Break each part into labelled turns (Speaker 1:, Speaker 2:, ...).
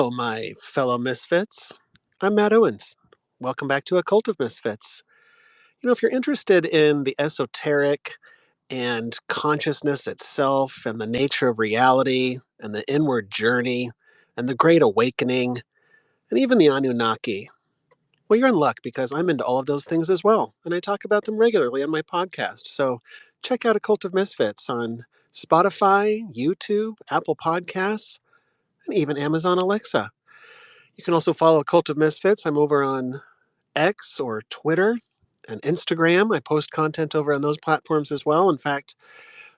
Speaker 1: Hello, my fellow misfits. I'm Matt Owens. Welcome back to A Cult of Misfits. If you're interested in the esoteric and consciousness itself and the nature of reality and the inward journey and the great awakening and even the Anunnaki, well, you're in luck because I'm into all of those things as well. And I talk about them regularly on my podcast. So check out A Cult of Misfits on Spotify, YouTube, Apple Podcasts, and even Amazon Alexa. You can also follow Cult of Misfits. I'm over on X or Twitter and Instagram. I post content over on those platforms as well. In fact,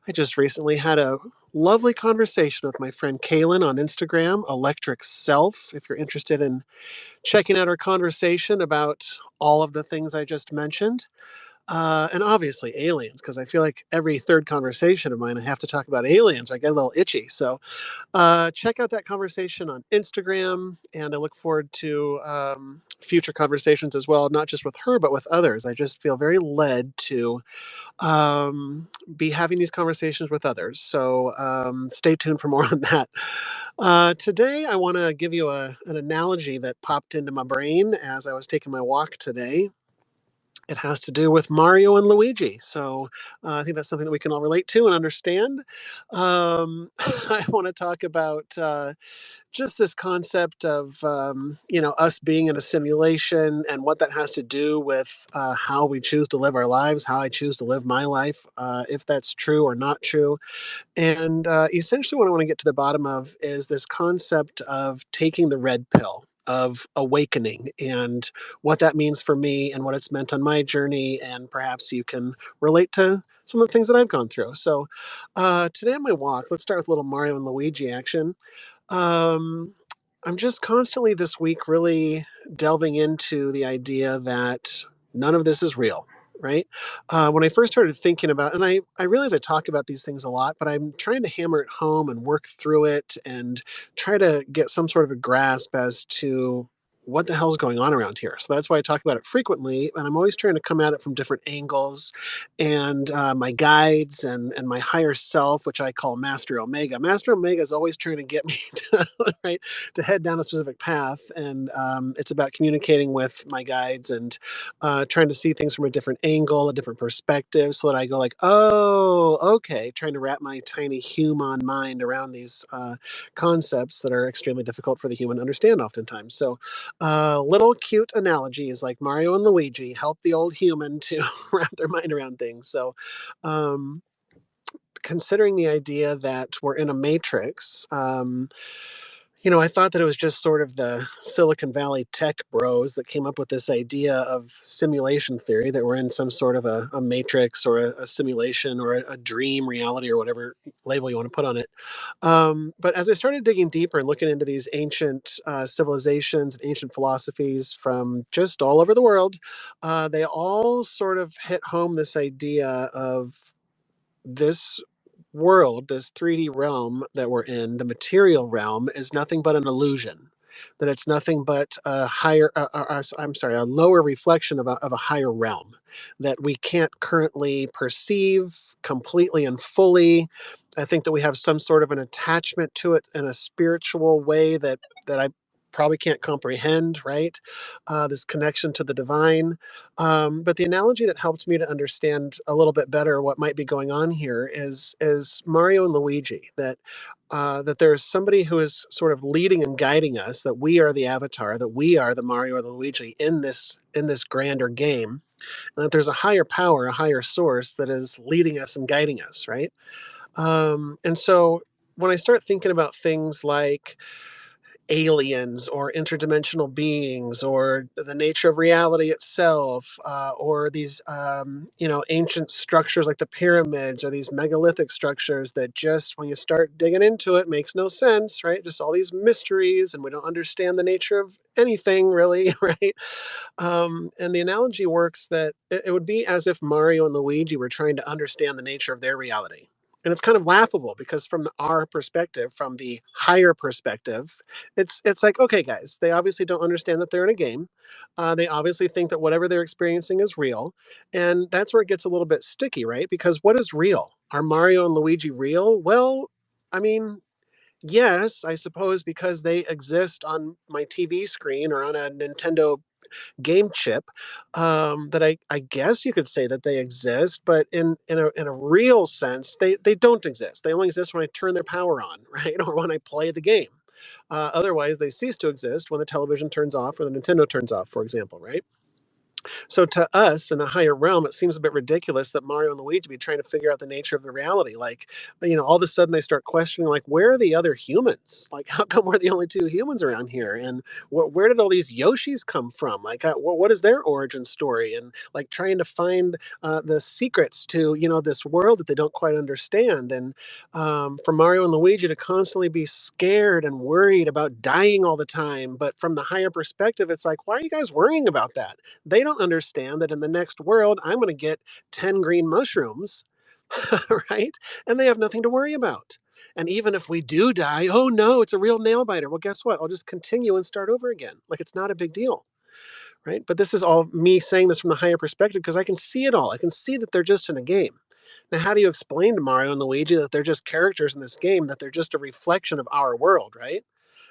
Speaker 1: I just recently had a lovely conversation with my friend Kaylin on Instagram, Electric Self. If you're interested in checking out our conversation about all of the things I just mentioned, and obviously aliens, because I feel like every third conversation of mine, I have to talk about aliens. I get a little itchy. So check out that conversation on Instagram, and I look forward to future conversations as well, not just with her, but with others. I just feel very led to be having these conversations with others. So stay tuned for more on that. Today, I want to give you an analogy that popped into my brain as I was taking my walk today. It has to do with Mario and Luigi. So I think that's something that we can all relate to and understand. I want to talk about just this concept of us being in a simulation and what that has to do with how we choose to live our lives, how I choose to live my life, if that's true or not true. And essentially, what I want to get to the bottom of is this concept of taking the red pill, of awakening, and what that means for me and what it's meant on my journey. And perhaps you can relate to some of the things that I've gone through. So, today on my walk, let's start with a little Mario and Luigi action. Um, I'm just constantly this week really delving into the idea that none of this is real, right? When I first started thinking about, and I realize I talk about these things a lot, but I'm trying to hammer it home and work through it and try to get some sort of a grasp as to what the hell's going on around here. So that's why I talk about it frequently, and I'm always trying to come at it from different angles. And my guides and my higher self, which I call Master Omega. Master Omega is always trying to get me to, right, to head down a specific path, and it's about communicating with my guides and trying to see things from a different angle, a different perspective, so that I go like, oh, okay, trying to wrap my tiny human mind around these concepts that are extremely difficult for the human to understand oftentimes. So little cute analogies like Mario and Luigi help the old human to wrap their mind around things. So, um, considering the idea that we're in a matrix, I thought that it was just sort of the Silicon Valley tech bros that came up with this idea of simulation theory, that we're in some sort of a matrix or a simulation or a dream reality or whatever label you want to put on it. But as I started digging deeper and looking into these ancient civilizations and ancient philosophies from just all over the world, they all sort of hit home this idea of this world, this 3D realm that we're in, the material realm, is nothing but an illusion. That it's nothing but a higher, I'm sorry, a lower reflection of a higher realm that we can't currently perceive completely and fully. I think that we have some sort of an attachment to it in a spiritual way that I probably can't comprehend, right? This connection to the divine. But the analogy that helped me to understand a little bit better what might be going on here is Mario and Luigi. That there's somebody who is sort of leading and guiding us. That we are the avatar. That we are the Mario or the Luigi in this grander game. And that there's a higher power, a higher source that is leading us and guiding us, right? And so when I start thinking about things like aliens or interdimensional beings or the nature of reality itself, or these ancient structures like the pyramids or these megalithic structures that just when you start digging into it makes no sense, right? Just all these mysteries and we don't understand the nature of anything really. Right? And the analogy works that it would be as if Mario and Luigi were trying to understand the nature of their reality. And it's kind of laughable because from our perspective, from the higher perspective, it's like, okay, guys, they obviously don't understand that they're in a game. They obviously think that whatever they're experiencing is real, and that's where it gets a little bit sticky, right? Because what is real? Are Mario and Luigi real? Well, I mean, Yes, I suppose because they exist on my TV screen or on a Nintendo game chip, that I guess you could say that they exist, but in a real sense, they don't exist. They only exist when I turn their power on, right, or when I play the game. Otherwise, they cease to exist when the television turns off or the Nintendo turns off, for example, right? So to us in a higher realm, it seems a bit ridiculous that Mario and Luigi be trying to figure out the nature of the reality. Like, all of a sudden they start questioning, like, where are the other humans? Like, how come we're the only two humans around here? And where did all these Yoshis come from? Like, what is their origin story? And like trying to find the secrets to, this world that they don't quite understand. And for Mario and Luigi to constantly be scared and worried about dying all the time. But from the higher perspective, it's like, why are you guys worrying about that? They don't understand that in the next world, I'm going to get 10 green mushrooms, right? And they have nothing to worry about. And even if we do die, oh no, it's a real nail biter. Well, guess what? I'll just continue and start over again. Like it's not a big deal, right? But this is all me saying this from the higher perspective because I can see it all. I can see that they're just in a game. Now, how do you explain to Mario and Luigi that they're just characters in this game, that they're just a reflection of our world, right?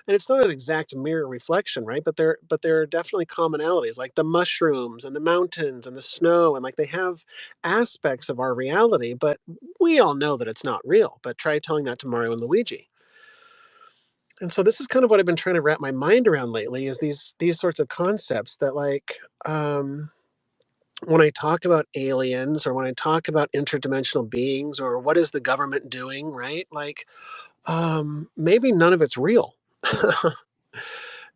Speaker 1: And it's not an exact mirror reflection, right? But there are definitely commonalities, like the mushrooms and the mountains and the snow, and like they have aspects of our reality, but we all know that it's not real. But try telling that to Mario and Luigi. And so this is kind of what I've been trying to wrap my mind around lately is these sorts of concepts that like when I talk about aliens or when I talk about interdimensional beings or what is the government doing, right? Like maybe none of it's real.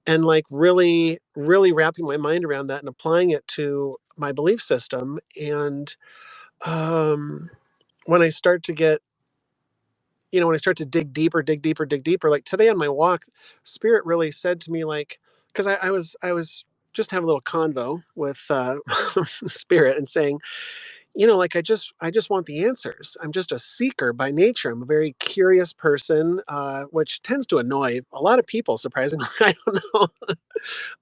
Speaker 1: And like really wrapping my mind around that and applying it to my belief system. And um when I start to get when I start to dig deeper, like today on my walk, spirit really said to me, like, because I was just having a little convo with spirit and saying, like I just want the answers. I'm just a seeker by nature. I'm a very curious person, which tends to annoy a lot of people, surprisingly. I don't know.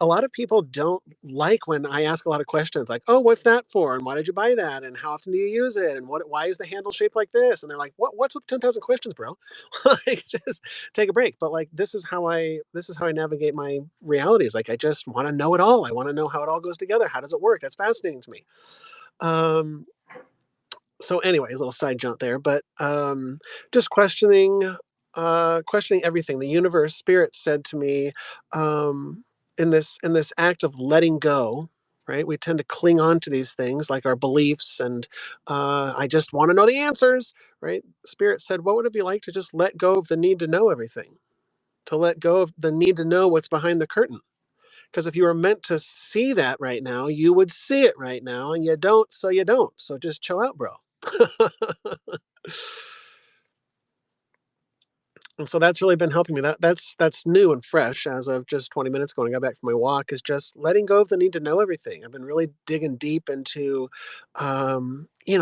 Speaker 1: A lot of people don't like when I ask a lot of questions like, "Oh, what's that for? And why did you buy that? And how often do you use it? And why is the handle shaped like this?" And they're like, "What's with 10,000 questions, bro?" Like just take a break. But like this is how I navigate my realities. Like I just want to know it all. I want to know how it all goes together. How does it work? That's fascinating to me. Um so anyways, a little side jaunt there, but just questioning everything. The universe spirit said to me, um in this act of letting go, right? We tend to cling on to these things like our beliefs and I just want to know the answers, right? Spirit said, what would it be like to just let go of the need to know everything, to let go of the need to know what's behind the curtain? Because if you were meant to see that right now, you would see it right now, and you don't, so you don't. So just chill out, bro. And so that's really been helping me. That's new and fresh as of just 20 minutes ago when I got back from my walk, is just letting go of the need to know everything. I've been really digging deep into,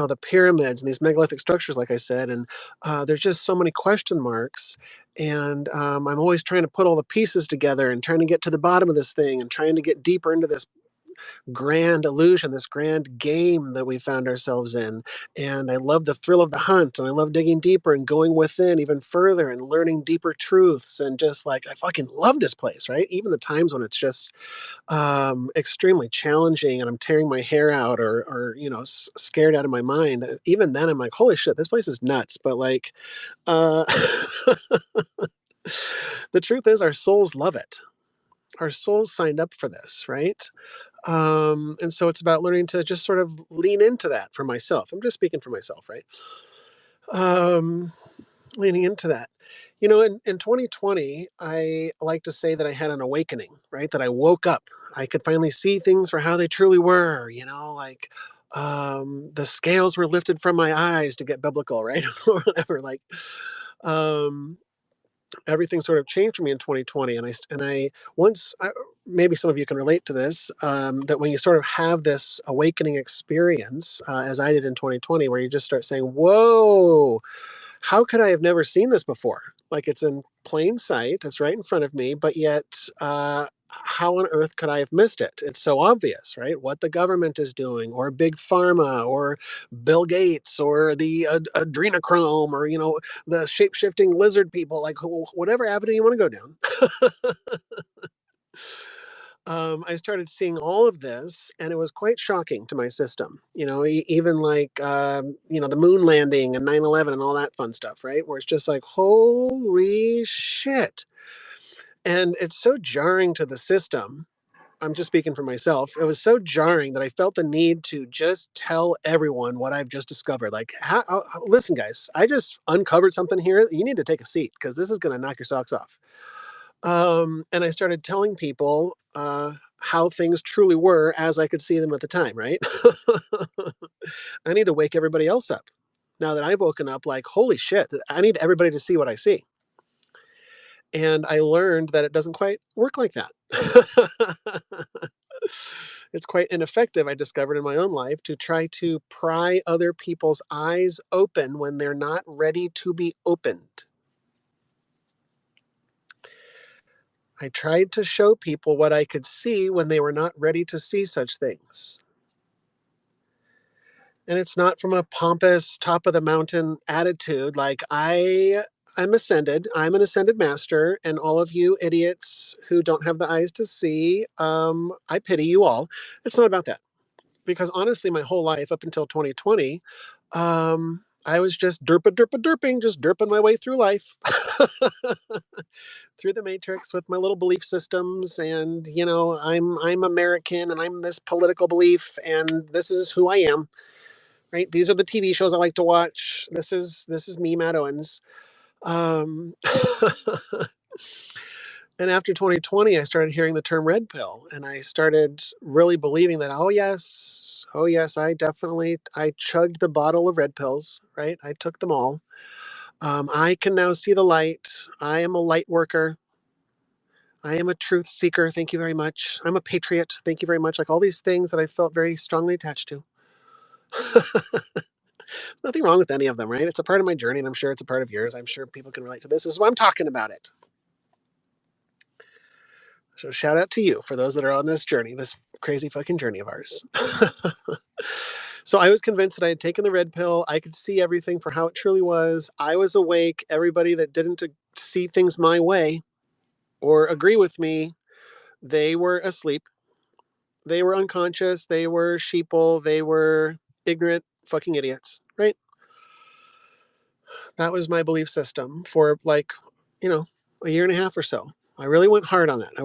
Speaker 1: the pyramids and these megalithic structures, like I said, and there's just so many question marks. And I'm always trying to put all the pieces together and trying to get to the bottom of this thing and trying to get deeper into this grand illusion, this grand game that we found ourselves in. And I love the thrill of the hunt, and I love digging deeper and going within even further and learning deeper truths. And just like, I fucking love this place, right? Even the times when it's just extremely challenging and I'm tearing my hair out or scared out of my mind. Even then, I'm like, holy shit, this place is nuts. But like, uh, the truth is, our souls love it. Our souls signed up for this, right? And so it's about learning to just sort of lean into that for myself. I'm just speaking for myself, right? Um, Leaning into that. In 2020, I like to say that I had an awakening, right? That I woke up. I could finally see things for how they truly were, like the scales were lifted from my eyes, to get biblical, right? Or whatever. Like, um, everything sort of changed for me in 2020, and I once maybe some of you can relate to this, that when you sort of have this awakening experience, as I did in 2020, where you just start saying, whoa, how could I have never seen this before? Like, it's in plain sight, it's right in front of me, but yet how on earth could I have missed it? It's so obvious, right? What the government is doing, or big pharma, or Bill Gates, or the adrenochrome, or the shape shifting lizard people, like whatever avenue you want to go down. I started seeing all of this, and it was quite shocking to my system. Even like the moon landing and 9/11 and all that fun stuff, right? Where it's just like, holy shit. And it's so jarring to the system. I'm just speaking for myself. It was so jarring that I felt the need to just tell everyone what I've just discovered. Like, listen, guys, I just uncovered something here. You need to take a seat because this is going to knock your socks off. And I started telling people how things truly were as I could see them at the time, right? I need to wake everybody else up. Now that I've woken up, like, holy shit, I need everybody to see what I see. And I learned that it doesn't quite work like that. It's quite ineffective, I discovered in my own life, to try to pry other people's eyes open when they're not ready to be opened. I tried to show people what I could see when they were not ready to see such things. And it's not from a pompous, top of the mountain attitude like I'm ascended, I'm an ascended master, and all of you idiots who don't have the eyes to see, I pity you all. It's not about that. Because honestly, my whole life up until 2020, I was just derping, just derping my way through life. Through the matrix with my little belief systems, and I'm American, and I'm this political belief, and this is who I am, right? These are the TV shows I like to watch. This is me, Matt Owens. um and after 2020, I started hearing the term red pill, and I started really believing that, oh yes, I chugged the bottle of red pills, right? I took them all. I can now see the light. I am a light worker. I am a truth seeker. Thank you very much. I'm a patriot. Thank you very much. Like all these things that I felt very strongly attached to. There's nothing wrong with any of them, right? It's a part of my journey, and I'm sure it's a part of yours. I'm sure people can relate to this. This is why I'm talking about it. So shout out to you for those that are on this journey, this crazy fucking journey of ours. So I was convinced that I had taken the red pill. I could see everything for how it truly was. I was awake. Everybody that didn't see things my way or agree with me, they were asleep. They were unconscious. They were sheeple. They were ignorant fucking idiots, right? That was my belief system for like, you know, a year and a half or so. I really went hard on that. I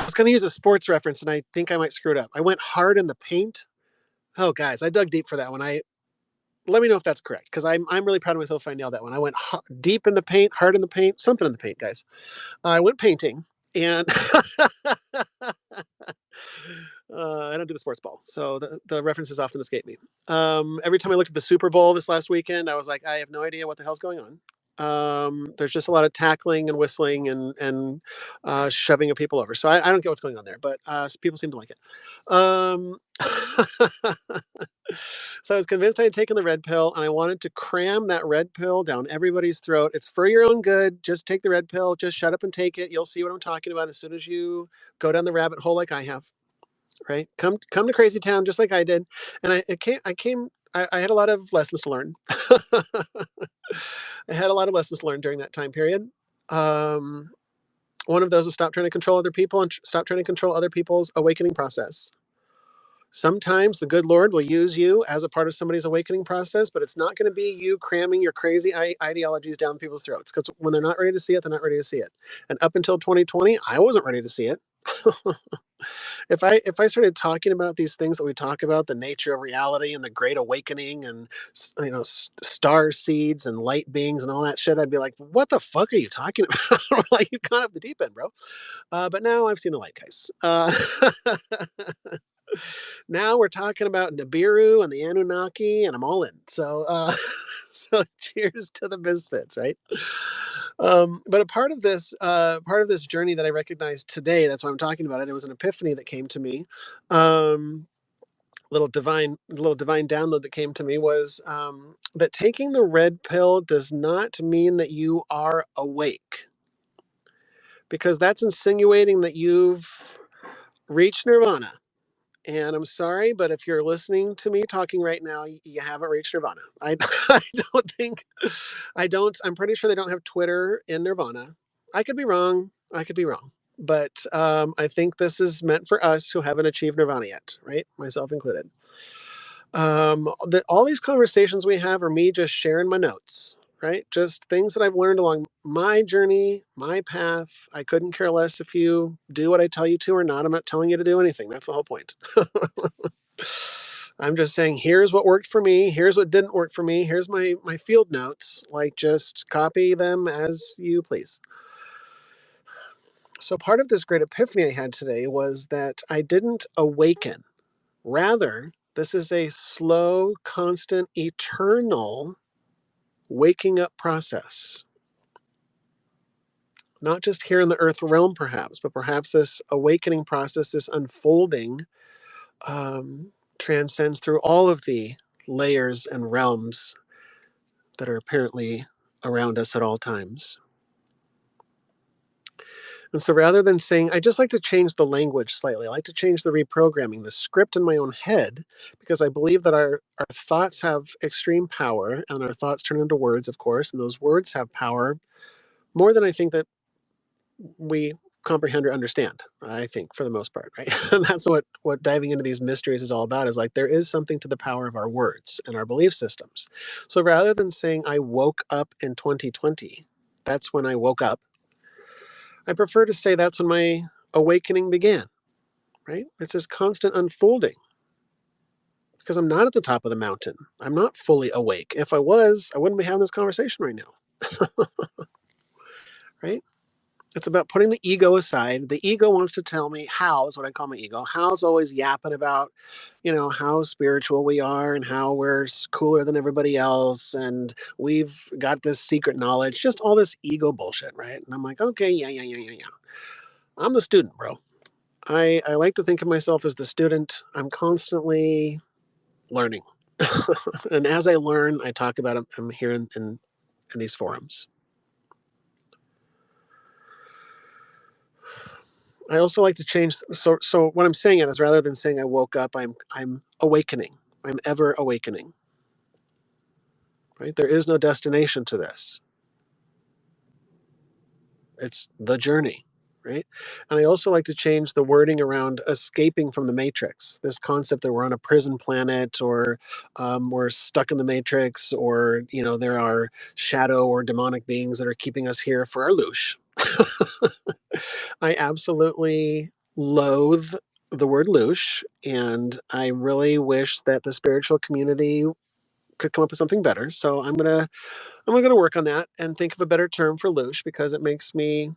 Speaker 1: was going to use a sports reference, and I think I might screw it up. I went hard in the paint. Oh, guys, I dug deep for that one. Let me know if that's correct, because I'm really proud of myself if I nailed that one. I went deep in the paint, hard in the paint, something in the paint, guys. I went painting, and I don't do the sports ball, so the references often escape me. Every time I looked at the Super Bowl this last weekend, I was like, I have no idea what the hell's going on. There's just a lot of tackling and whistling and shoving of people over. So I don't get what's going on there, but people seem to like it. Um, so I was convinced I had taken the red pill, and I wanted to cram that red pill down everybody's throat. It's for your own good. Just take the red pill. Just shut up and take it. You'll see what I'm talking about as soon as you go down the rabbit hole like I have. Right? Come to Crazy Town just like I did, and I had a lot of lessons to learn. I had a lot of lessons to learn during that time period. Um, One of those is stop trying to control other people and stop trying to control other people's awakening process. Sometimes the good Lord will use you as a part of somebody's awakening process, but it's not going to be you cramming your crazy ideologies down people's throats, because when they're not ready to see it, they're not ready to see it. And up until 2020, I wasn't ready to see it. If I started talking about these things that we talk about, the nature of reality and the great awakening and star seeds and light beings and all that shit, I'd be like, what the fuck are you talking about? Like, you gone off the deep end, bro. But now I've seen the light, guys. Now we're talking about Nibiru and the Anunnaki, and I'm all in. So so cheers to the misfits, right? But a part of this journey that I recognized today, that's why I'm talking about it. It was an epiphany that came to me. Um, little divine download that came to me was that taking the red pill does not mean that you are awake. because that's insinuating that you've reached nirvana. And I'm sorry, but if you're listening to me talking right now, you haven't reached nirvana. I don't think, I'm pretty sure they don't have Twitter in nirvana. I could be wrong. I could be wrong. But I think this is meant for us who haven't achieved nirvana yet, right? Myself included. All these conversations we have are me just sharing my notes, right? Just things that I've learned along my journey, my path. I couldn't care less if you do what I tell you to or not. I'm not telling you to do anything. That's the whole point. I'm just saying, here's what worked for me. Here's what didn't work for me. Here's my field notes. Like, just copy them as you please. So part of this great epiphany I had today was that I didn't awaken. Rather, this is a slow, constant, eternal waking up process. Not just here in the earth realm, perhaps, but perhaps this awakening process, this unfolding, transcends through all of the layers and realms that are apparently around us at all times. And so rather than saying, I just like to change the language slightly, I like to change the reprogramming, the script in my own head, because I believe that our thoughts have extreme power, and our thoughts turn into words, of course, and those words have power more than I think that we comprehend or understand, I think, for the most part, right? And that's what diving into these mysteries is all about, is like there is something to the power of our words and our belief systems. So rather than saying I woke up in 2020, that's when I woke up, I prefer to say that's when my awakening began, right? It's this constant unfolding because I'm not at the top of the mountain. I'm not fully awake. If I was, I wouldn't be having this conversation right now, right? It's about putting the ego aside. The ego wants to tell me, how is what I call my ego. Hal's always yapping about, how spiritual we are and how we're cooler than everybody else. And we've got this secret knowledge, just all this ego bullshit, right? And I'm like, okay, yeah. I'm the student, bro. I like to think of myself as the student. I'm constantly learning. And as I learn, I talk about it. I'm here in these forums. I also like to change. So what I'm saying is, rather than saying I woke up, I'm awakening. I'm ever awakening. Right? There is no destination to this. It's the journey. Right? And I also like to change the wording around escaping from the matrix. This concept that we're on a prison planet, or we're stuck in the matrix, or there are shadow or demonic beings that are keeping us here for our loosh. I absolutely loathe the word loosh, and I really wish that the spiritual community could come up with something better. So I'm gonna work on that and think of a better term for loosh, because it makes me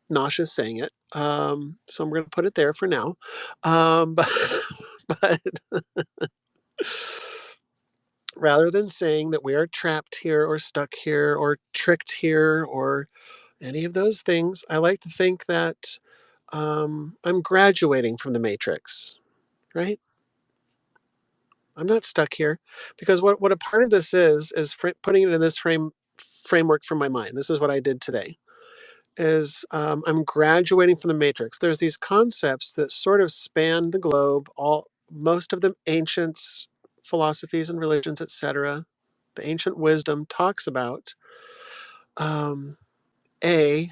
Speaker 1: nauseous saying it. So I'm gonna put it there for now. But, but rather than saying that we are trapped here or stuck here or tricked here or any of those things, I like to think that I'm graduating from the matrix, right? I'm not stuck here, because what a part of this is putting it in this framework from my mind. This is what I did today. Is I'm graduating from the matrix. There's these concepts that sort of span the globe. Most of the ancients, philosophies and religions, etc. The ancient wisdom talks about um,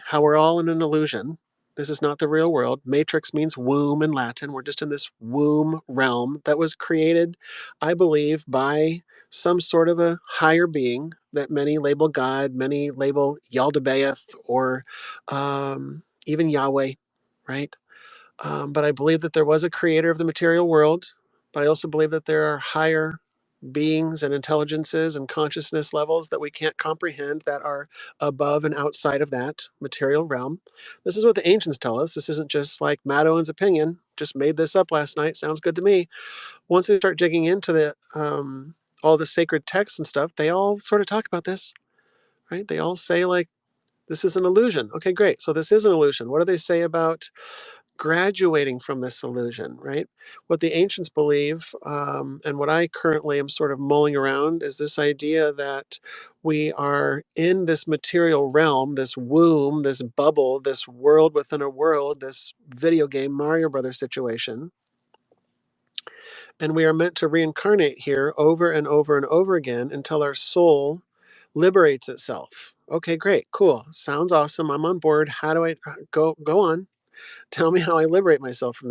Speaker 1: how we're all in an illusion. This is not the real world. Matrix means womb in Latin. We're just in this womb realm that was created, I believe, by some sort of a higher being that many label God, many label Yaldabaoth, or even Yahweh, right? But I believe that there was a creator of the material world, but I also believe that there are higher beings and intelligences and consciousness levels that we can't comprehend, that are above and outside of that material realm. This is what the ancients tell us. This isn't just like Matt Owen's opinion. Just made this up last night. Sounds good to me. Once they start digging into the all the sacred texts and stuff, they all sort of talk about this, right? They all say like, this is an illusion. Okay, great. So this is an illusion. What do they say about graduating from this illusion, right? What the ancients believe, and what I currently am sort of mulling around, is this idea that we are in this material realm, this womb, this bubble, this world within a world, this video game Mario Brothers situation. And we are meant to reincarnate here over and over and over again until our soul liberates itself. Okay, great, cool. Sounds awesome. I'm on board. How do I go on? Tell me how I liberate myself from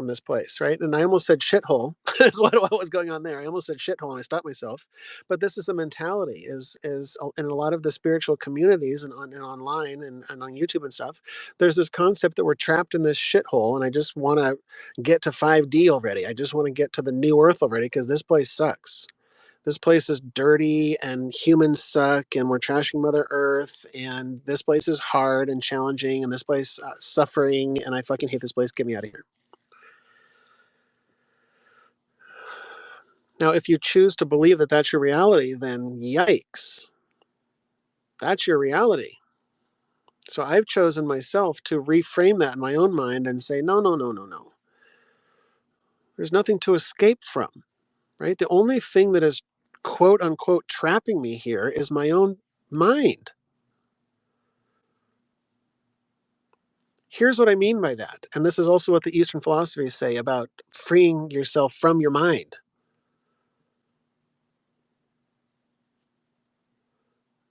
Speaker 1: this place, right? And I almost said shithole is what was going on there. I almost said shithole and I stopped myself. But this is the mentality is in a lot of the spiritual communities and online and on YouTube and stuff. There's this concept that we're trapped in this shithole, and I just want to get to 5D already. I just want to get to the new Earth already because this place sucks. This place is dirty and humans suck and we're trashing Mother Earth and this place is hard and challenging and this place suffering and I fucking hate this place. Get me out of here. Now, if you choose to believe that that's your reality, then yikes. That's your reality. So I've chosen myself to reframe that in my own mind and say, no, no, no, no, no. There's nothing to escape from, right? The only thing that is quote unquote trapping me here is my own mind. Here's what I mean by that. And this is also what the Eastern philosophies say about freeing yourself from your mind.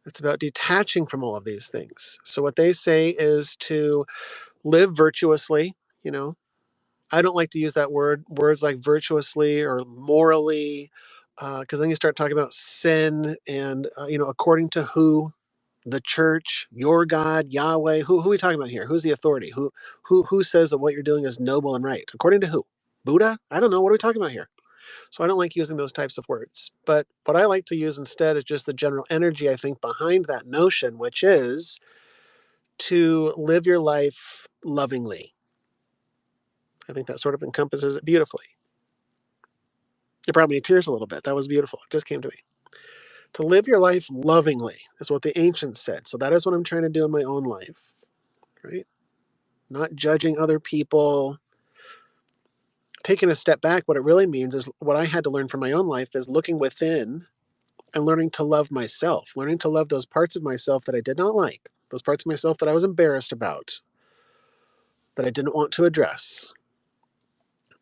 Speaker 1: It's about detaching from all of these things. So what they say is to live virtuously, you know. I don't like to use that words like virtuously or morally, because then you start talking about sin and, according to who, the church, your God, Yahweh. Who are we talking about here? Who's the authority? Who says that what you're doing is noble and right? According to who? Buddha? I don't know. What are we talking about here? So I don't like using those types of words. But what I like to use instead is just the general energy I think behind that notion, which is to live your life lovingly. I think that sort of encompasses it beautifully. It brought me to tears a little bit. That was beautiful. It just came to me. To live your life lovingly is what the ancients said. So that is what I'm trying to do in my own life, right? Not judging other people. Taking a step back, what it really means is what I had to learn from my own life is looking within and learning to love myself, learning to love those parts of myself that I did not like, those parts of myself that I was embarrassed about, that I didn't want to address.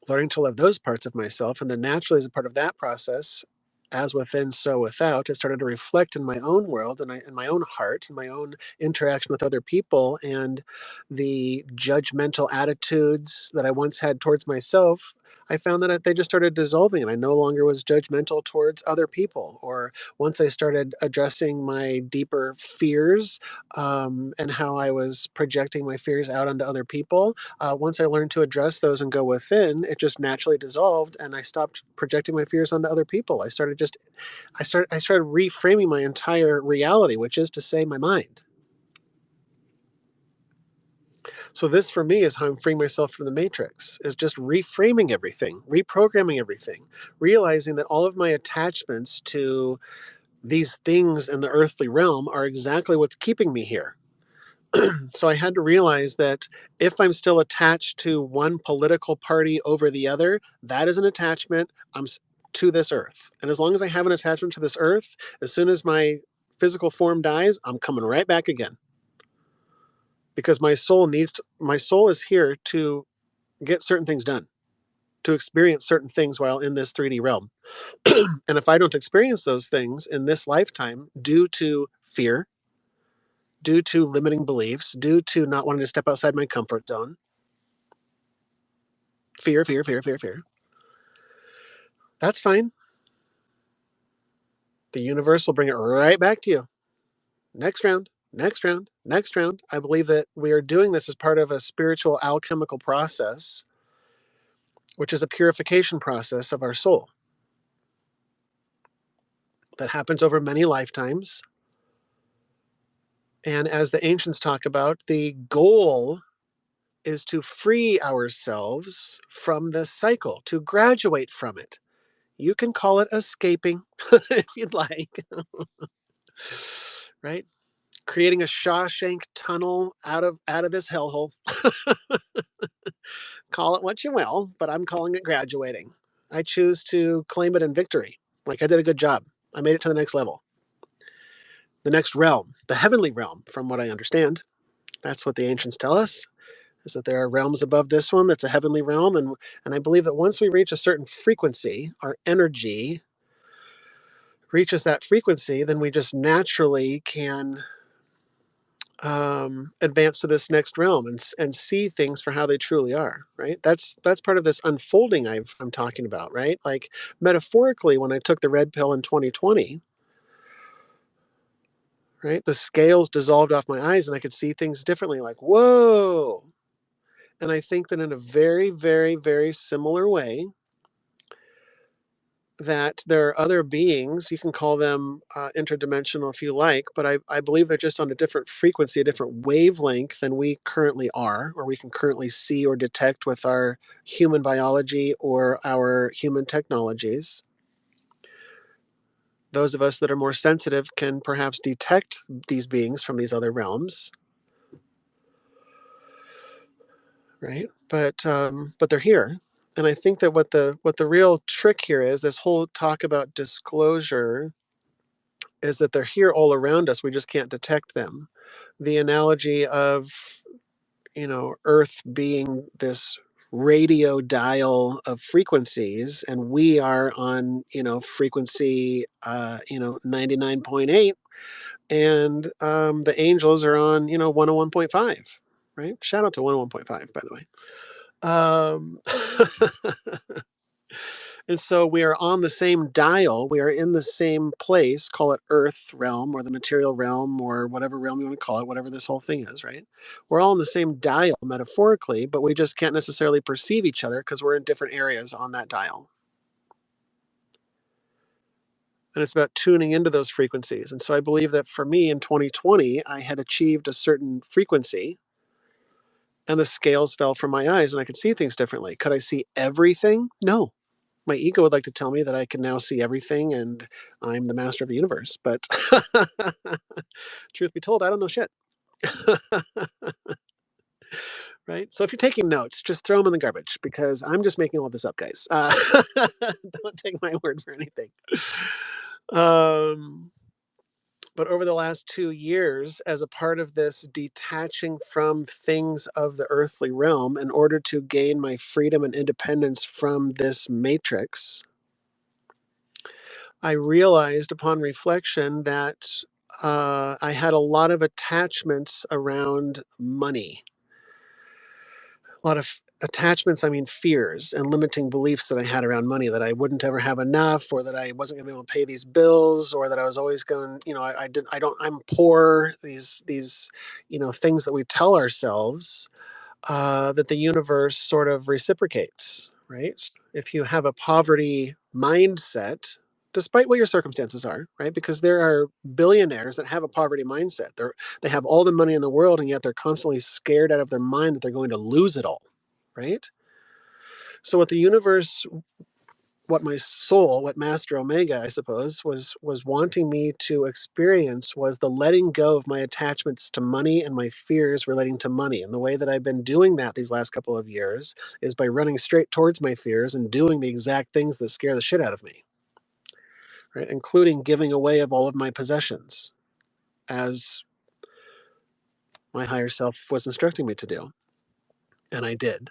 Speaker 1: Learning to love those parts of myself. And then naturally, as a part of that process, as within, so without, it started to reflect in my own world and in my own heart and my own interaction with other people. And the judgmental attitudes that I once had towards myself, I found that they just started dissolving and I no longer was judgmental towards other people. Or once I started addressing my deeper fears and how I was projecting my fears out onto other people, once I learned to address those and go within, it just naturally dissolved, and I stopped projecting my fears onto other people. I started reframing my entire reality, which is to say, my mind. So this, for me, is how I'm freeing myself from the matrix. Is just reframing everything, reprogramming everything, realizing that all of my attachments to these things in the earthly realm are exactly what's keeping me here. So I had to realize that if I'm still attached to one political party over the other, that is an attachment to this earth. And as long as I have an attachment to this earth, as soon as my physical form dies, I'm coming right back again. Because my soul is here to get certain things done, to experience certain things while in this 3D realm. And if I don't experience those things in this lifetime due to fear, due to limiting beliefs, due to not wanting to step outside my comfort zone, fear, fear, fear, fear, fear. That's fine. The universe will bring it right back to you. Next round, next round, next round. I believe that we are doing this as part of a spiritual alchemical process, which is a purification process of our soul that happens over many lifetimes. And as the ancients talk about, the goal is to free ourselves from this cycle, to graduate from it. You can call it escaping if you'd like, right? Creating a Shawshank tunnel out of this hellhole. Call it what you will, but I'm calling it graduating. I choose to claim it in victory. Like I did a good job. I made it to the next level, the next realm, the heavenly realm, from what I understand. That's what the ancients tell us, is that there are realms above this one that's a heavenly realm. And I believe that once we reach a certain frequency, our energy reaches that frequency, then we just naturally can advance to this next realm and see things for how they truly are. Right. That's part of this unfolding I'm talking about. Right. Like metaphorically, when I took the red pill in 2020, right, the scales dissolved off my eyes and I could see things differently. Like, whoa. And I think that in a very, very, very similar way, that there are other beings, you can call them interdimensional if you like, but I believe they're just on a different frequency, a different wavelength than we currently are, or we can currently see or detect with our human biology or our human technologies. Those of us that are more sensitive can perhaps detect these beings from these other realms, right? But they're here. And I think that what the real trick here is, this whole talk about disclosure, is that they're here all around us. We just can't detect them. The analogy of, Earth being this radio dial of frequencies, and we are on, frequency, 99.8, and the angels are on, 101.5, right? Shout out to 101.5, by the way. Um, And so we are on the same dial. We are in the same place, call it Earth realm or the material realm or whatever realm you want to call it, whatever this whole thing is, right? We're all in the same dial metaphorically, but we just can't necessarily perceive each other because we're in different areas on that dial. And it's about tuning into those frequencies. And so I believe that for me in 2020, I had achieved a certain frequency and the scales fell from my eyes and I could see things differently. Could I see everything? No. My ego would like to tell me that I can now see everything and I'm the master of the universe. But truth be told, I don't know shit. Right? So if you're taking notes, just throw them in the garbage because I'm just making all this up, guys. Don't take my word for anything. Um, but over the last 2 years, as a part of this detaching from things of the earthly realm in order to gain my freedom and independence from this matrix, I realized upon reflection that I had a lot of attachments around money. A lot of attachments, I mean, fears and limiting beliefs that I had around money, that I wouldn't ever have enough, or that I wasn't going to be able to pay these bills, or that I was always going, I'm poor. These, things that we tell ourselves, that the universe sort of reciprocates, right? If you have a poverty mindset, despite what your circumstances are, right? Because there are billionaires that have a poverty mindset. They have all the money in the world, and yet they're constantly scared out of their mind that they're going to lose it all, right? So what the universe, what my soul, what Master Omega, I suppose, was wanting me to experience was the letting go of my attachments to money and my fears relating to money. And the way that I've been doing that these last couple of years is by running straight towards my fears and doing the exact things that scare the shit out of me, right? Including giving away of all of my possessions, as my higher self was instructing me to do. And I did.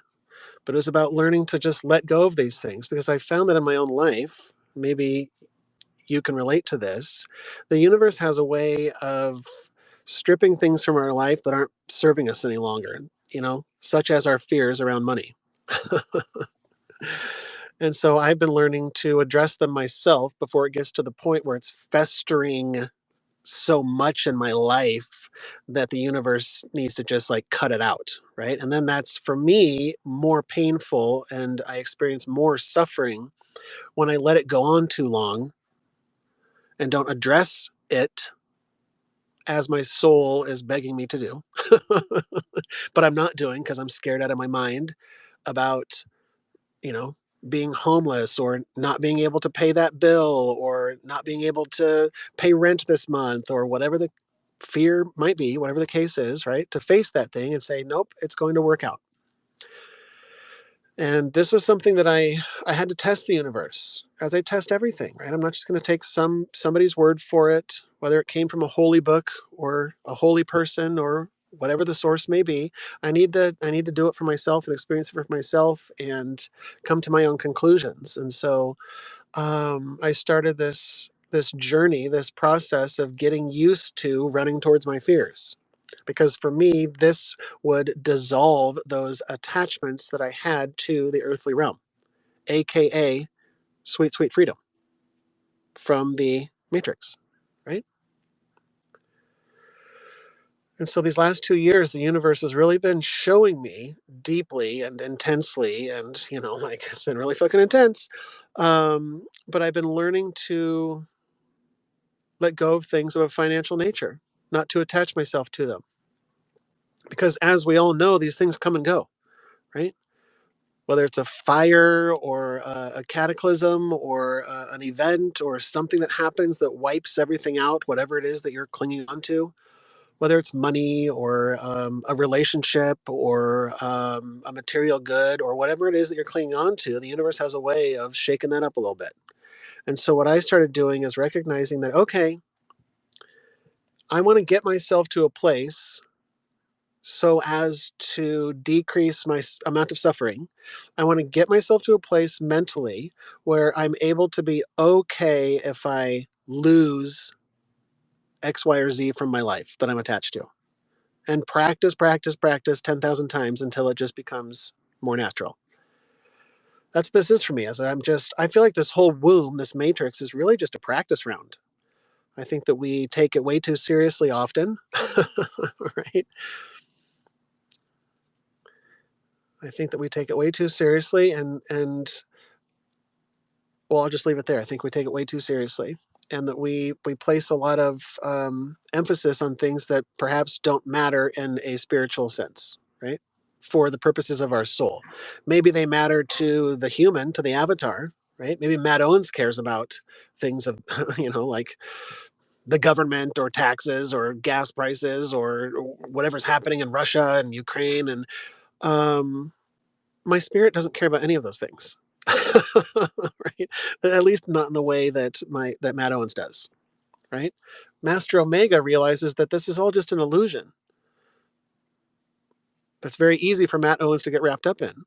Speaker 1: But it was about learning to just let go of these things, because I found that in my own life, maybe you can relate to this. The universe has a way of stripping things from our life that aren't serving us any longer, such as our fears around money. And so I've been learning to address them myself before it gets to the point where it's festering so much in my life that the universe needs to just like cut it out, right? And then that's for me more painful, and I experience more suffering when I let it go on too long and don't address it as my soul is begging me to do. But I'm not doing because I'm scared out of my mind about, you know, being homeless or not being able to pay that bill or not being able to pay rent this month or whatever the fear might be, whatever the case is, right? To face that thing and say, nope, it's going to work out. And this was something that I had to test the universe, as I test everything, right? I'm not just going to take somebody's word for it, whether it came from a holy book or a holy person or whatever the source may be. I need to do it for myself and experience it for myself and come to my own conclusions. And so I started this journey, this process of getting used to running towards my fears. Because for me, this would dissolve those attachments that I had to the earthly realm, aka sweet, sweet freedom from the matrix, right? And so these last 2 years, the universe has really been showing me deeply and intensely, and like it's been really fucking intense. But I've been learning to let go of things of a financial nature, not to attach myself to them. Because as we all know, these things come and go, right? Whether it's a fire or a cataclysm or an event or something that happens that wipes everything out, whatever it is that you're clinging onto, whether it's money or a relationship or a material good or whatever it is that you're clinging onto, the universe has a way of shaking that up a little bit. And so what I started doing is recognizing that, okay, I want to get myself to a place so as to decrease my amount of suffering. I want to get myself to a place mentally where I'm able to be okay if I lose X, Y, or Z from my life that I'm attached to. And practice, practice, practice 10,000 times until it just becomes more natural. That's what this is for me. I feel like this whole womb, this matrix, is really just a practice round. I think that we take it way too seriously often, right? I think that we take it way too seriously, and well, I'll just leave it there. I think we take it way too seriously, and that we place a lot of emphasis on things that perhaps don't matter in a spiritual sense, right? For the purposes of our soul, maybe they matter to the human, to the avatar, right? Maybe Matt Owens cares about things of like the government or taxes or gas prices or whatever's happening in Russia and Ukraine, and um, my spirit doesn't care about any of those things. Right? At least not in the way that Matt Owens does, right? Master Omega realizes that this is all just an illusion. That's very easy for Matt Owens to get wrapped up in.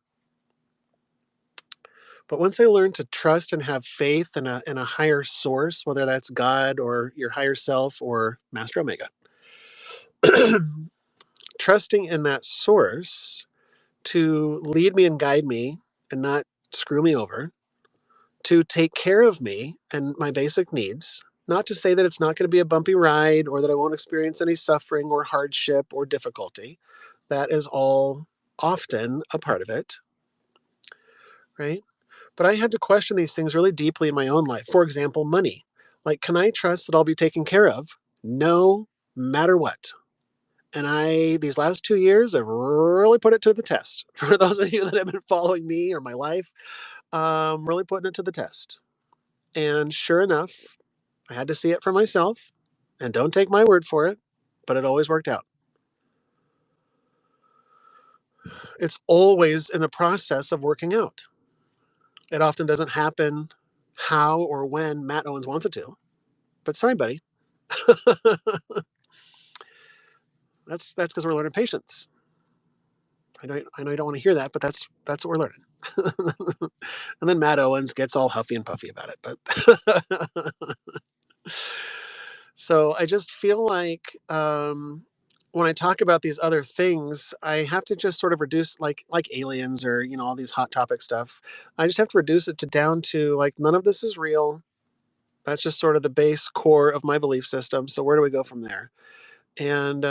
Speaker 1: But once I learned to trust and have faith in a higher source, whether that's God or your higher self or Master Omega, trusting in that source to lead me and guide me and not screw me over, to take care of me and my basic needs. Not to say that it's not going to be a bumpy ride or that I won't experience any suffering or hardship or difficulty. That is all often a part of it, right? But I had to question these things really deeply in my own life. For example, money. Like, can I trust that I'll be taken care of no matter what? And these last 2 years, have really put it to the test. For those of you that have been following me or my life, really putting it to the test. And sure enough, I had to see it for myself, and don't take my word for it, but it always worked out. It's always in a process of working out. It often doesn't happen how or when Matt Owens wants it to. But sorry, buddy. That's because we're learning patience. I know you don't want to hear that, but that's what we're learning. And then Matt Owens gets all huffy and puffy about it. But so I just feel like when I talk about these other things, I have to just sort of reduce like aliens or all these hot topic stuff. I just have to reduce it to down to like none of this is real. That's just sort of the base core of my belief system. So where do we go from there? And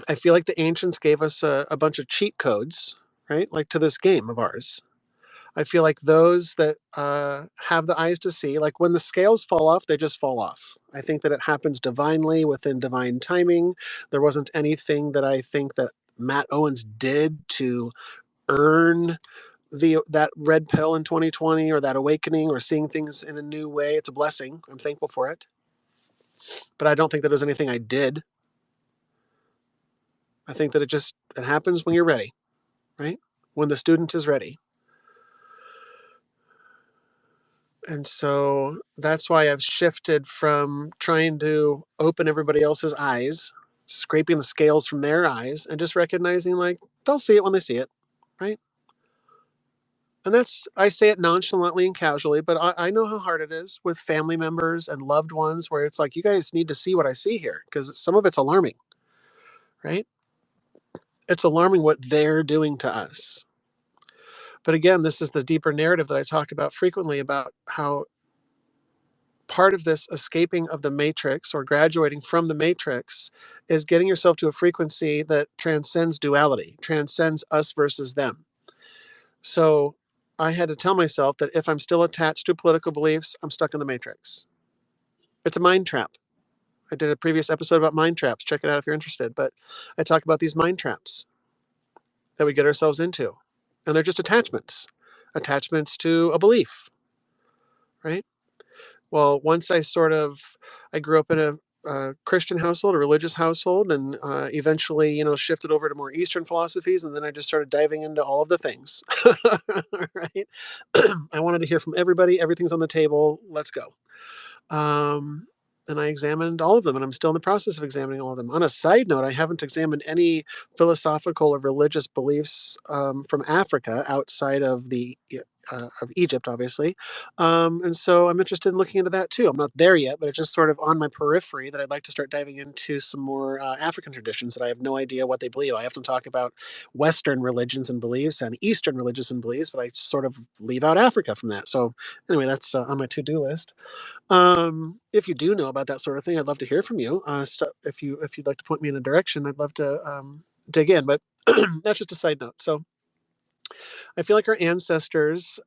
Speaker 1: I feel like the ancients gave us a bunch of cheat codes, right? Like to this game of ours. I feel like those that have the eyes to see, like when the scales fall off, they just fall off. I think that it happens divinely within divine timing. There wasn't anything that I think that Matt Owens did to earn that red pill in 2020 or that awakening or seeing things in a new way. It's a blessing. I'm thankful for it. But I don't think that there's anything I did. I think that it happens when you're ready, right? When the student is ready. And so that's why I've shifted from trying to open everybody else's eyes, scraping the scales from their eyes, and just recognizing like they'll see it when they see it, right? And that's, I say it nonchalantly and casually, but I know how hard it is with family members and loved ones where it's like, you guys need to see what I see here because some of it's alarming, right? It's alarming what they're doing to us. But again, this is the deeper narrative that I talk about frequently about how part of this escaping of the matrix or graduating from the matrix is getting yourself to a frequency that transcends duality, transcends us versus them. So I had to tell myself that if I'm still attached to political beliefs, I'm stuck in the matrix. It's a mind trap. I did a previous episode about mind traps. Check it out if you're interested. But I talk about these mind traps that we get ourselves into. And they're just attachments to a belief, right? Well, once I grew up in a Christian household, a religious household, and eventually, shifted over to more Eastern philosophies. And then I just started diving into all of the things, right? I wanted to hear from everybody. Everything's on the table. Let's go. Um, and I examined all of them, and I'm still in the process of examining all of them. On a side note, I haven't examined any philosophical or religious beliefs from Africa outside of the of Egypt, obviously. And so I'm interested in looking into that too. I'm not there yet, but it's just sort of on my periphery that I'd like to start diving into some more African traditions that I have no idea what they believe. I often talk about Western religions and beliefs and Eastern religions and beliefs, but I sort of leave out Africa from that. So anyway, that's on my to-do list. If you do know about that sort of thing, I'd love to hear from you. If you'd like to point me in a direction, I'd love to dig in. But that's just a side note. So I feel like our ancestors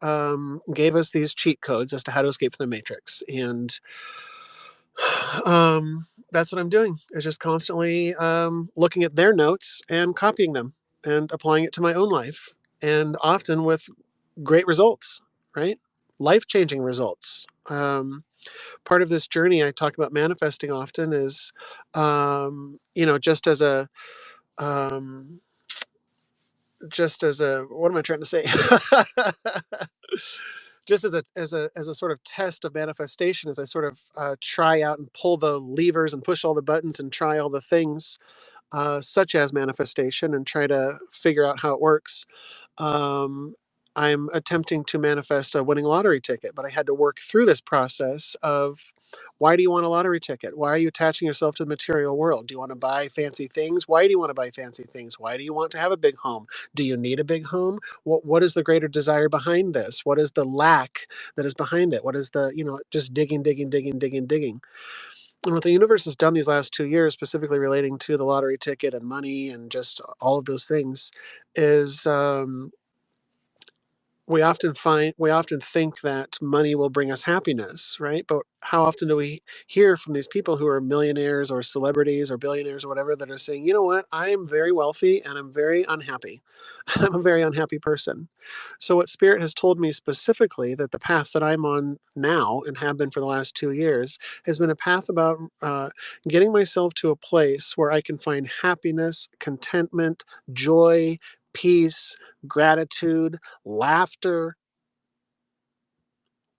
Speaker 1: gave us these cheat codes as to how to escape from the matrix, and that's what I'm doing. Is just constantly looking at their notes and copying them and applying it to my own life, and often with great results. Right, life-changing results. Part of this journey I talk about manifesting often is, just as a, um, what am I trying to say? Just as a sort of test of manifestation, as I sort of try out and pull the levers and push all the buttons and try all the things, such as manifestation, and try to figure out how it works. um, I'm attempting to manifest a winning lottery ticket, but I had to work through this process of, why do you want a lottery ticket? Why are you attaching yourself to the material world? Do you want to buy fancy things? Why do you want to buy fancy things? Why do you want to have a big home? Do you need a big home? What is the greater desire behind this? What is the lack that is behind it? What is the, just digging, digging, digging, digging, digging. And what the universe has done these last 2 years, specifically relating to the lottery ticket and money and just all of those things, is we often think that money will bring us happiness, right? But how often do we hear from these people who are millionaires or celebrities or billionaires or whatever that are saying, you know what, I am very wealthy and I'm very unhappy. I'm a very unhappy person. So what Spirit has told me specifically, that the path that I'm on now and have been for the last 2 years has been a path about getting myself to a place where I can find happiness, contentment, joy, peace, gratitude, laughter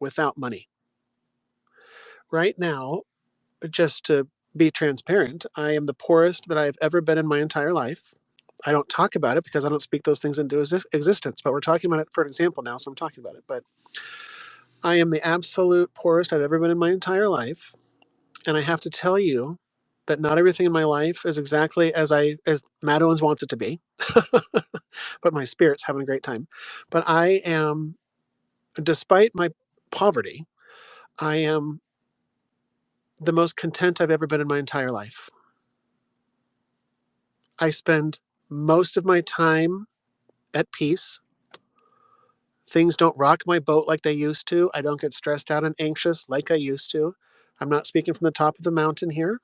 Speaker 1: without money. Right now, just to be transparent, I am the poorest that I've ever been in my entire life. I don't talk about it because I don't speak those things into existence, but we're talking about it for an example now, so I'm talking about it. But I am the absolute poorest I've ever been in my entire life. And I have to tell you that not everything in my life is exactly as Matt Owens wants it to be. But my spirit's having a great time. But I am, despite my poverty, I am the most content I've ever been in my entire life. I spend most of my time at peace. Things don't rock my boat like they used to. I don't get stressed out and anxious like I used to. I'm not speaking from the top of the mountain here.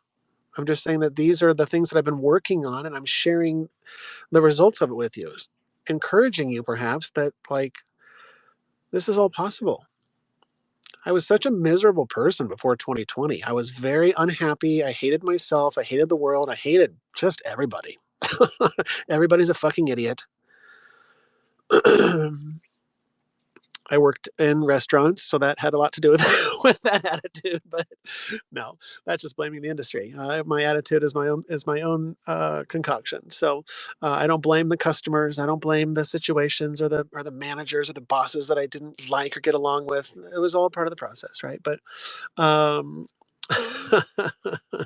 Speaker 1: I'm just saying that these are the things that I've been working on, and I'm sharing the results of it with you, encouraging you perhaps that, like, this is all possible. I was such a miserable person before 2020. I was very unhappy. I hated myself. I hated the world. I hated just everybody. Everybody's a fucking idiot. I worked in restaurants, so that had a lot to do with with that attitude. But no, that's just blaming the industry. My attitude is my own concoction. So I don't blame the customers. I don't blame the situations or the managers or the bosses that I didn't like or get along with. It was all part of the process, right? But um, I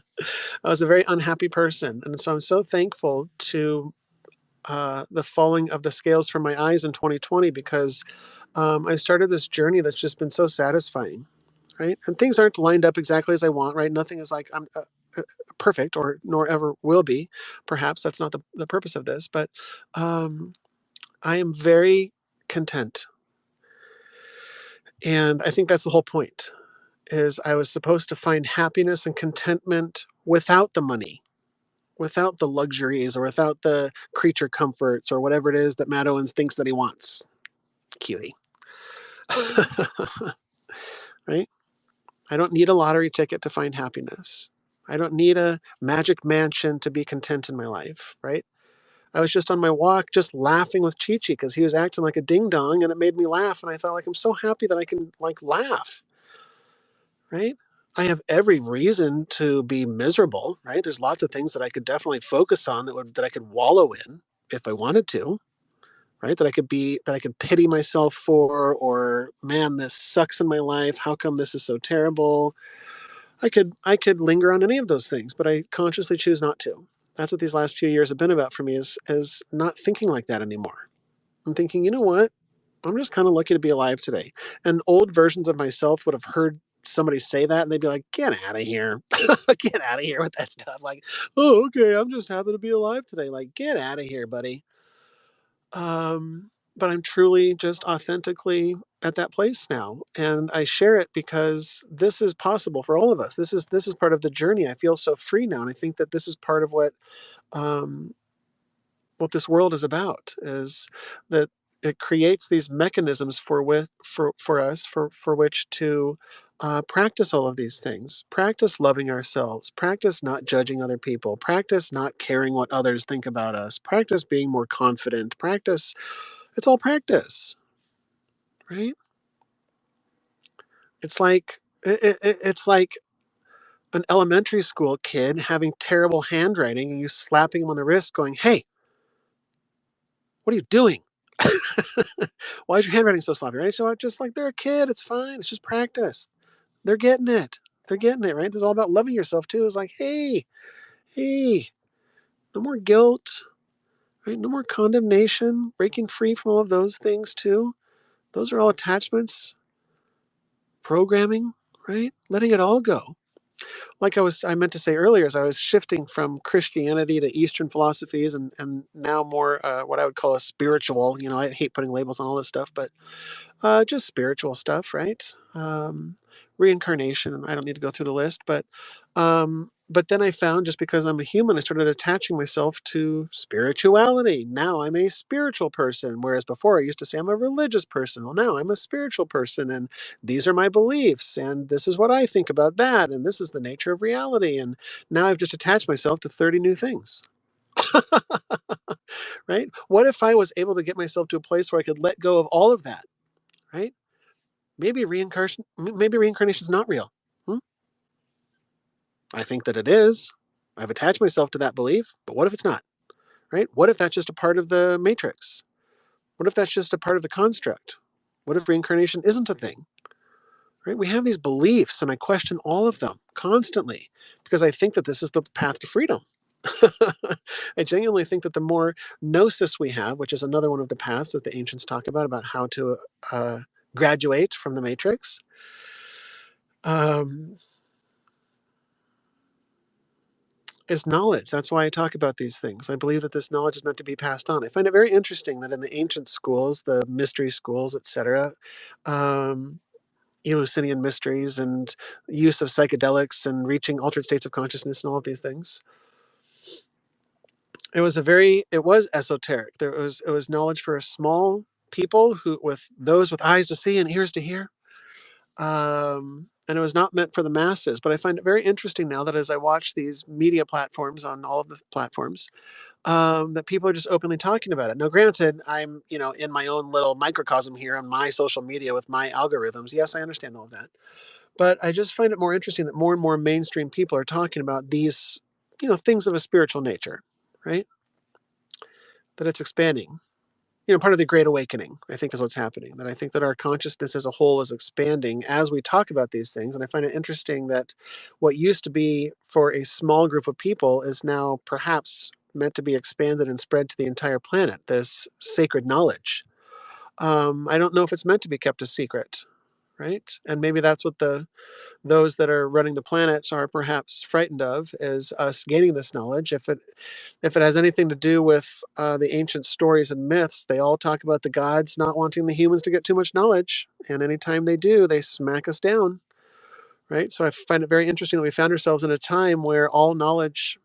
Speaker 1: was a very unhappy person, and so I'm so thankful to the falling of the scales from my eyes in 2020 because I started this journey that's just been so satisfying, right? And things aren't lined up exactly as I want, right? Nothing is like I'm perfect or nor ever will be. Perhaps that's not the purpose of this, but um, I am very content. And I think that's the whole point is I was supposed to find happiness and contentment without the money, without the luxuries or without the creature comforts or whatever it is that Matt Owens thinks that he wants. Cutie. Right? I don't need a lottery ticket to find happiness. I don't need a magic mansion to be content in my life, right? I was just on my walk, just laughing with Chi Chi because he was acting like a ding dong, and it made me laugh. And I thought, like, I'm so happy that I can like laugh, right? I have every reason to be miserable, right? There's lots of things that I could definitely focus on that I could wallow in if I wanted to, right? That I could pity myself for, or man, this sucks in my life. How come this is so terrible? I could linger on any of those things, but I consciously choose not to. That's what these last few years have been about for me is not thinking like that anymore. I'm thinking, you know what? I'm just kind of lucky to be alive today. And old versions of myself would have heard somebody say that and they'd be like, get out of here. Get out of here with that stuff. Like, oh, okay, I'm just happy to be alive today. Like, get out of here, buddy. But I'm truly just authentically at that place now, and I share it because this is possible for all of us. This is part of the journey. I feel so free now, and I think that this is part of um, what this world is about. Is that it creates these mechanisms for us for which to practice all of these things. Practice loving ourselves. Practice not judging other people. Practice not caring what others think about us. Practice being more confident. Practice it's all practice, right? It's like an elementary school kid having terrible handwriting and you slapping him on the wrist going, "Hey, what are you doing? Why is your handwriting so sloppy?" Right? So I'm just like, they're a kid, it's fine. It's just practice. They're getting it. They're getting it, right? This is all about loving yourself too. It's like, hey, no more guilt, right? No more condemnation, breaking free from all of those things too. Those are all attachments, programming, right? Letting it all go. Like I meant to say earlier, as I was shifting from Christianity to Eastern philosophies and now more what I would call a spiritual, I hate putting labels on all this stuff, but just spiritual stuff, right? Reincarnation, and I don't need to go through the list, but then I found just because I'm a human, I started attaching myself to spirituality. Now I'm a spiritual person, whereas before I used to say I'm a religious person. Well, now I'm a spiritual person, and these are my beliefs, and this is what I think about that, and this is the nature of reality. And now I've just attached myself to 30 new things. Right? What if I was able to get myself to a place where I could let go of all of that? Right? Maybe reincarnation is not real. Hmm? I think that it is. I've attached myself to that belief, but what if it's not? Right? What if that's just a part of the matrix? What if that's just a part of the construct? What if reincarnation isn't a thing? Right? We have these beliefs, and I question all of them constantly because I think that this is the path to freedom. I genuinely think that the more gnosis we have, which is another one of the paths that the ancients talk about how to graduate from the matrix, um, is knowledge. That's why I talk about these things. I believe that this knowledge is meant to be passed on. I find it very interesting that in the ancient schools, the mystery schools, etc., um, Eleusinian mysteries and use of psychedelics and reaching altered states of consciousness and all of these things. It was esoteric. It was knowledge for a small people who with those with eyes to see and ears to hear. and it was not meant for the masses. But I find it very interesting now that as I watch these media platforms on all of the platforms, that people are just openly talking about it. Now, granted, I'm in my own little microcosm here on my social media with my algorithms. Yes, I understand all of that, but I just find it more interesting that more and more mainstream people are talking about these things of a spiritual nature, right? That it's expanding. Part of the Great Awakening, I think, is what's happening. That I think that our consciousness as a whole is expanding as we talk about these things. And I find it interesting that what used to be for a small group of people is now perhaps meant to be expanded and spread to the entire planet, this sacred knowledge. I don't know if it's meant to be kept a secret, right? And maybe that's what those that are running the planets are perhaps frightened of, is us gaining this knowledge. If it has anything to do with the ancient stories and myths, they all talk about the gods not wanting the humans to get too much knowledge, and anytime they do, they smack us down, right? So I find it very interesting that we found ourselves in a time where all knowledge,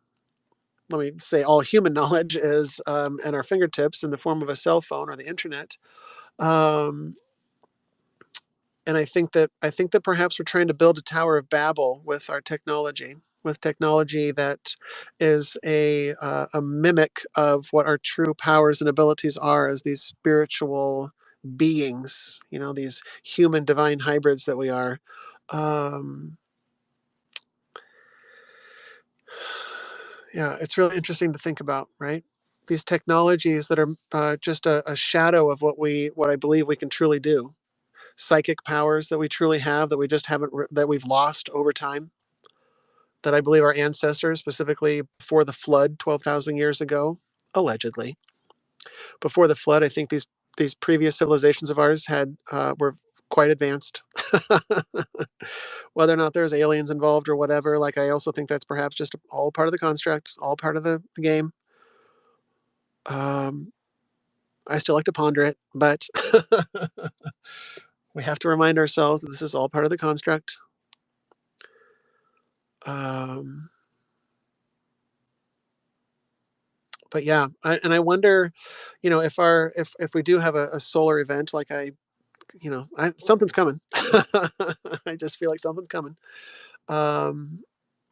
Speaker 1: let me say all human knowledge, is at our fingertips in the form of a cell phone or the internet. Um, and I think that perhaps we're trying to build a Tower of Babel with technology that is a mimic of what our true powers and abilities are as these spiritual beings, these human divine hybrids that we are. Um, yeah, it's really interesting to think about, right? These technologies that are just a shadow of what I believe we can truly do. Psychic powers that we truly have, that we just haven't that we've lost over time, that I believe our ancestors, specifically before the flood 12,000 years ago, allegedly before the flood, I think these previous civilizations of ours had were quite advanced. Whether or not there's aliens involved or whatever, like, I also think that's perhaps just all part of the construct, all part of the game. um, I still like to ponder it, but we have to remind ourselves that this is all part of the construct. um, but yeah, and I wonder, if we do have a solar event, like something's coming. I just feel like something's coming. Um,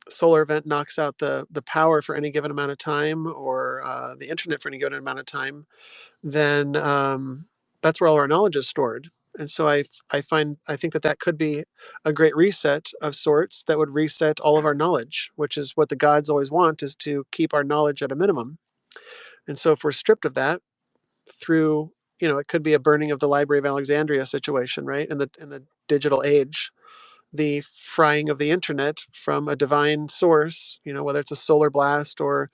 Speaker 1: Solar event knocks out the power for any given amount of time, or the internet for any given amount of time, then that's where all our knowledge is stored. And so I think that could be a great reset of sorts that would reset all of our knowledge, which is what the gods always want, is to keep our knowledge at a minimum. And so if we're stripped of that through, it could be a burning of the Library of Alexandria situation, right? In the digital age, the frying of the internet from a divine source, whether it's a solar blast or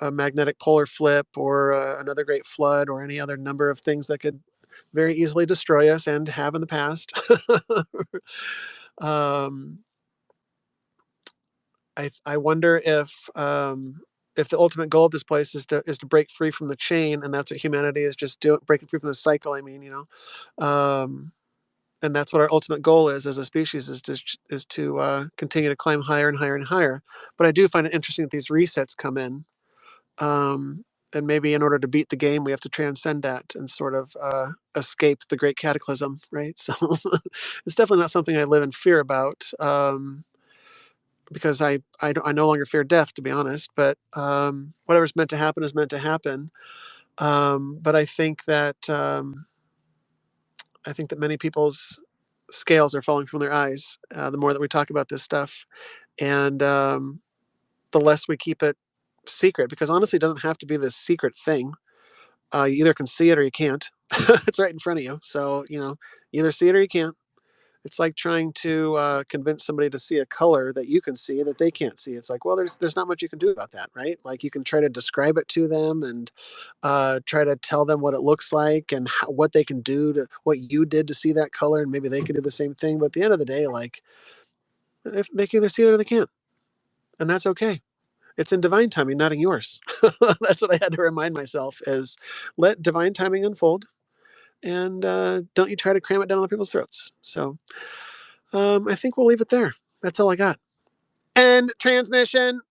Speaker 1: a magnetic polar flip or another great flood or any other number of things that could very easily destroy us and have in the past. um, I wonder if the ultimate goal of this place is to break free from the chain, and that's what humanity is, just breaking free from the cycle. I mean, um, and that's what our ultimate goal is as a species, is to continue to climb higher and higher and higher. But I do find it interesting that these resets come in, and maybe in order to beat the game, we have to transcend that and sort of escape the great cataclysm, right? So it's definitely not something I live in fear about. Because I no longer fear death, to be honest. But whatever's meant to happen is meant to happen. But I think that many people's scales are falling from their eyes the more that we talk about this stuff, and the less we keep it secret. Because honestly, it doesn't have to be this secret thing. You either can see it or you can't. It's right in front of you. So you either see it or you can't. It's like trying to convince somebody to see a color that you can see that they can't see. It's like, well, there's not much you can do about that, right? Like, you can try to describe it to them and try to tell them what it looks like and what they can do to what you did to see that color, and maybe they can do the same thing. But at the end of the day, like, if they can either see it or they can't, and that's okay. It's in divine timing, not in yours. That's what I had to remind myself: is let divine timing unfold, and don't you try to cram it down other people's throats. So I think we'll leave it there. That's all I got. End transmission.